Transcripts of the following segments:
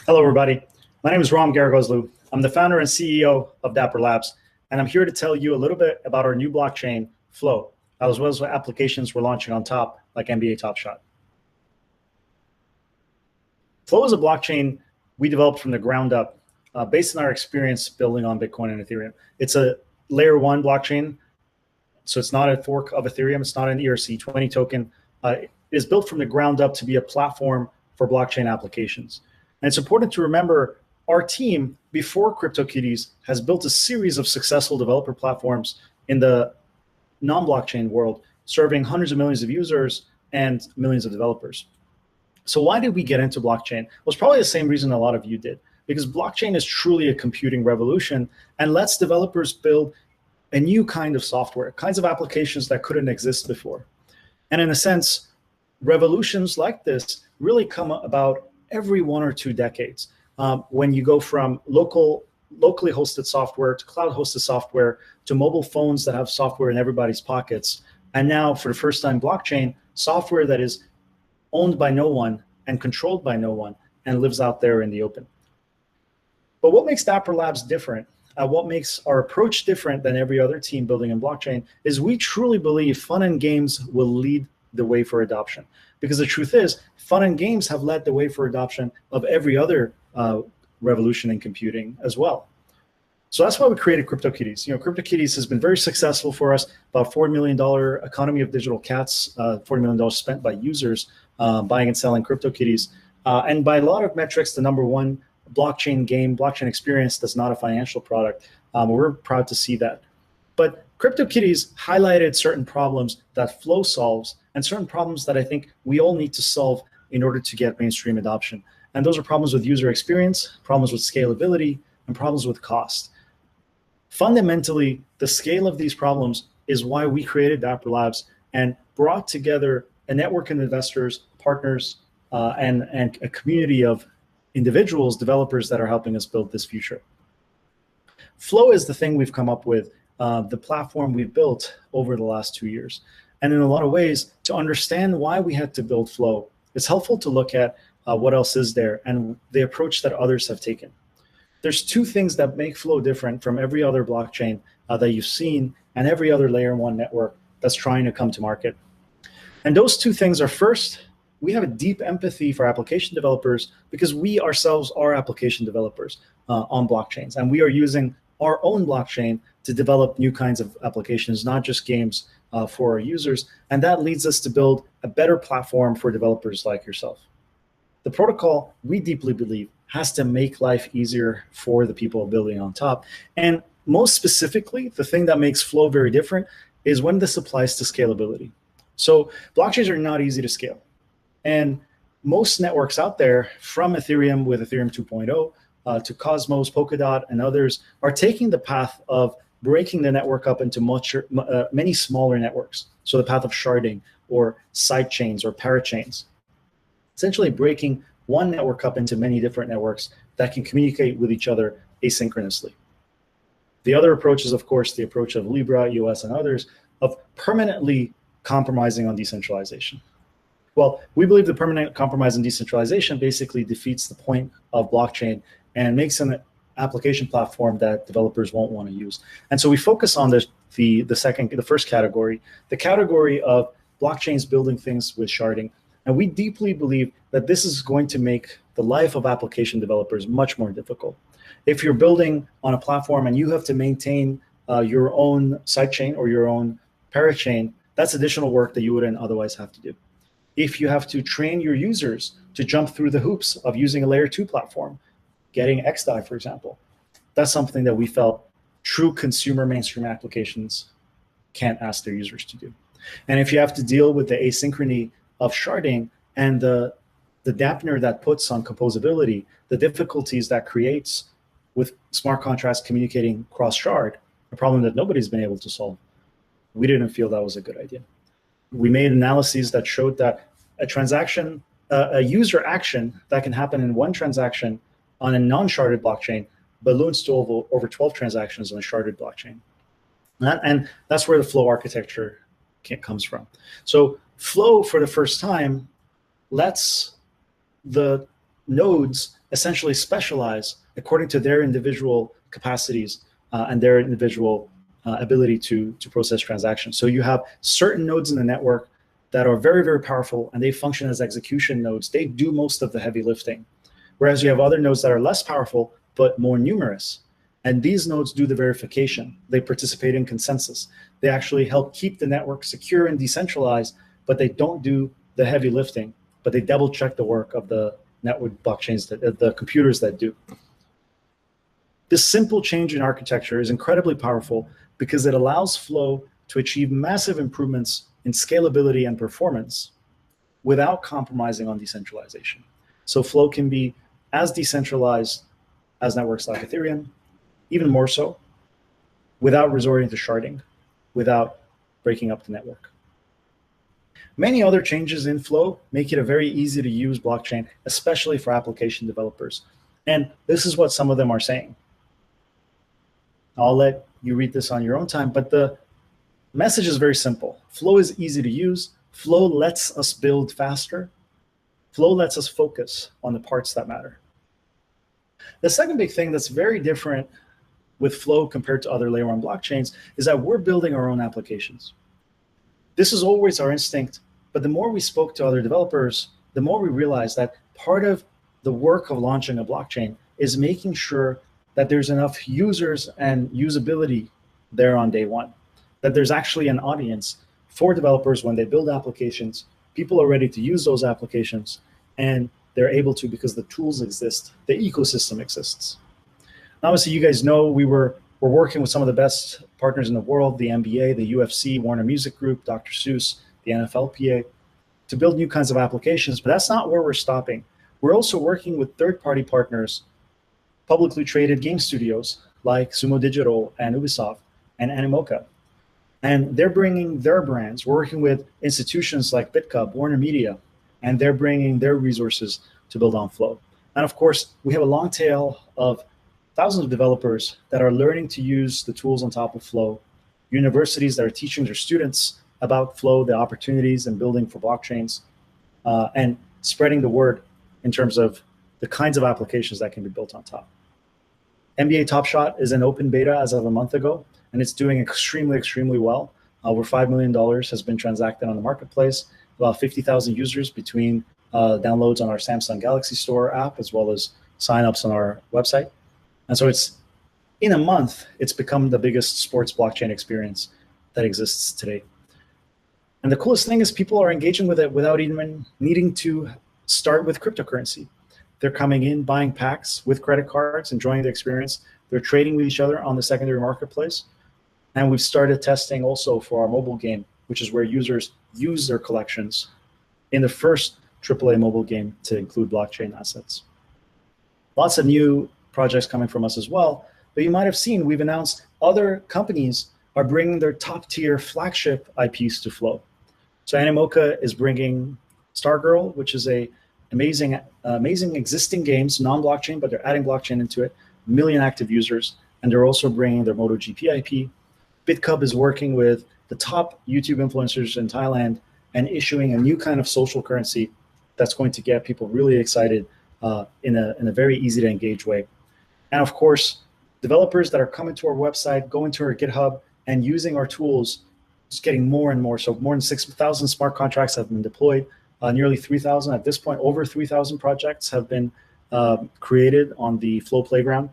Hello, everybody. My name is Roham Gharegozlou. I'm the founder and CEO of Dapper Labs, and I'm here to tell you a little bit about our new blockchain, Flow, as well as what applications we're launching on top, like NBA Top Shot. Flow is a blockchain we developed from the ground up, based on our experience building on Bitcoin and Ethereum. It's a layer one blockchain, so it's not a fork of Ethereum. It's not an ERC20 token. It is built from the ground up to be a platform for blockchain applications. And it's important to remember our team, before CryptoKitties, has built a series of successful developer platforms in the non-blockchain world, serving hundreds of millions of users and millions of developers. So why did we get into blockchain? Well, it's probably the same reason a lot of you did, because blockchain is truly a computing revolution and lets developers build a new kind of software, kinds of applications that couldn't exist before. And in a sense, revolutions like this really come about every 1 or 2 decades, when you go from locally hosted software to cloud hosted software to mobile phones that have software in everybody's pockets. And now, for the first time, blockchain software that is owned by no one and controlled by no one and lives out there in the open. But what makes Dapper Labs different, what makes our approach different than every other team building in blockchain, is we truly believe fun and games will lead the way for adoption. Because the truth is, fun and games have led the way for adoption of every other revolution in computing as well. So that's why we created CryptoKitties. CryptoKitties has been very successful for us. About $4 million economy of digital cats, $40 million spent by users buying and selling CryptoKitties. And by a lot of metrics, the #1 blockchain game, blockchain experience that's not a financial product. We're proud to see that. But CryptoKitties highlighted certain problems that Flow solves and certain problems that I think we all need to solve in order to get mainstream adoption. And those are problems with user experience, problems with scalability, and problems with cost. Fundamentally, the scale of these problems is why we created Dapper Labs and brought together a network of investors, partners, and a community of individuals, developers that are helping us build this future. Flow is the thing we've come up with, the platform we've built over the last 2 years. And in a lot of ways, to understand why we had to build Flow, it's helpful to look at what else is there and the approach that others have taken. There's 2 things that make Flow different from every other blockchain that you've seen and every other layer 1 network that's trying to come to market. And those 2 things are, first, we have a deep empathy for application developers because we ourselves are application developers on blockchains. And we are using our own blockchain to develop new kinds of applications, not just games for our users. And that leads us to build a better platform for developers like yourself. The protocol, we deeply believe, has to make life easier for the people building on top. And most specifically, the thing that makes Flow very different is when this applies to scalability. So blockchains are not easy to scale. And most networks out there, from Ethereum with Ethereum 2.0 to Cosmos, Polkadot, and others, are taking the path of breaking the network up into many smaller networks. So the path of sharding or side chains or parachains, essentially breaking one network up into many different networks that can communicate with each other asynchronously. The other approach is, of course, the approach of Libra, EOS, and others of permanently compromising on decentralization. Well, we believe the permanent compromise on decentralization basically defeats the point of blockchain and makes an application platform that developers won't want to use. And so we focus on the first category, the category of blockchains building things with sharding. And we deeply believe that this is going to make the life of application developers much more difficult. If you're building on a platform and you have to maintain your own sidechain or your own parachain, that's additional work that you wouldn't otherwise have to do. If you have to train your users to jump through the hoops of using a layer 2 platform, getting XDAI, for example, that's something that we felt true consumer mainstream applications can't ask their users to do. And if you have to deal with the asynchrony of sharding and the dampener that puts on composability, the difficulties that creates with smart contracts communicating cross-shard, a problem that nobody's been able to solve, we didn't feel that was a good idea. We made analyses that showed that a user action that can happen in one transaction on a non-sharded blockchain balloons to over 12 transactions on a sharded blockchain. And that's where the Flow architecture comes from. So Flow, for the first time, lets the nodes essentially specialize according to their individual capacities and their individual ability to process transactions. So you have certain nodes in the network that are very, very powerful, and they function as execution nodes. They do most of the heavy lifting. Whereas you have other nodes that are less powerful, but more numerous. And these nodes do the verification. They participate in consensus. They actually help keep the network secure and decentralized, but they don't do the heavy lifting, but they double check the work of the network blockchains, the computers that do. This simple change in architecture is incredibly powerful because it allows Flow to achieve massive improvements in scalability and performance without compromising on decentralization. So Flow can be as decentralized as networks like Ethereum, even more so, without resorting to sharding, without breaking up the network. Many other changes in Flow make it a very easy to use blockchain, especially for application developers. And this is what some of them are saying. I'll let you read this on your own time, but the message is very simple. Flow is easy to use. Flow lets us build faster. Flow lets us focus on the parts that matter. The second big thing that's very different with Flow compared to other layer one blockchains is that we're building our own applications. This is always our instinct, but the more we spoke to other developers, the more we realized that part of the work of launching a blockchain is making sure that there's enough users and usability there on day one, that there's actually an audience for developers when they build applications. People are ready to use those applications, and they're able to because the tools exist, the ecosystem exists. Obviously, you guys know we're working with some of the best partners in the world, the NBA, the UFC, Warner Music Group, Dr. Seuss, the NFLPA, to build new kinds of applications, but that's not where we're stopping. We're also working with third-party partners, publicly traded game studios like Sumo Digital and Ubisoft and Animoca. And they're bringing their brands. We're working with institutions like BitCub, Warner Media, and they're bringing their resources to build on Flow. And of course, we have a long tail of thousands of developers that are learning to use the tools on top of Flow, universities that are teaching their students about Flow, the opportunities in building for blockchains, and spreading the word in terms of the kinds of applications that can be built on top. NBA Top Shot is in open beta as of a month ago, and it's doing extremely, extremely well. Over $5 million has been transacted on the marketplace, about 50,000 users between downloads on our Samsung Galaxy Store app, as well as signups on our website. And so it's, in a month, it's become the biggest sports blockchain experience that exists today. And the coolest thing is people are engaging with it without even needing to start with cryptocurrency. They're coming in, buying packs with credit cards, enjoying the experience. They're trading with each other on the secondary marketplace. And we've started testing also for our mobile game, which is where users use their collections in the first AAA mobile game to include blockchain assets. Lots of new projects coming from us as well. But you might have seen we've announced other companies are bringing their top tier flagship IPs to Flow. So Animoca is bringing Stargirl, which is a amazing existing games, non-blockchain, but they're adding blockchain into it, 1 million active users, and they're also bringing their MotoGP IP. BitCub is working with the top YouTube influencers in Thailand and issuing a new kind of social currency that's going to get people really excited in a very easy to engage way. And of course, developers that are coming to our website, going to our GitHub and using our tools, just getting more and more. So more than 6,000 smart contracts have been deployed. Nearly 3,000 at this point, over 3,000 projects have been created on the Flow Playground.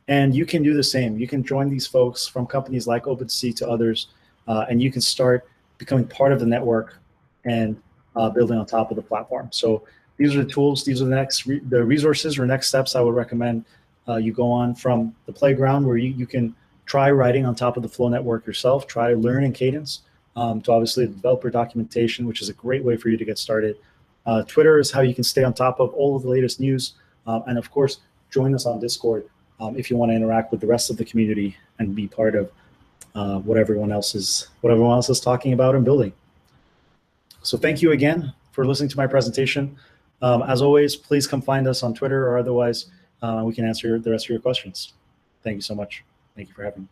And you can do the same. You can join these folks from companies like OpenSea to others, and you can start becoming part of the network and building on top of the platform. So these are the tools. These are the resources or next steps I would recommend you go on from the Playground, where you can try writing on top of the Flow network yourself, try learning Cadence, to obviously the developer documentation, which is a great way for you to get started. Twitter is how you can stay on top of all of the latest news. And of course, join us on Discord if you want to interact with the rest of the community and be part of what everyone else is talking about and building. So thank you again for listening to my presentation. As always, please come find us on Twitter or otherwise we can answer the rest of your questions. Thank you so much. Thank you for having me.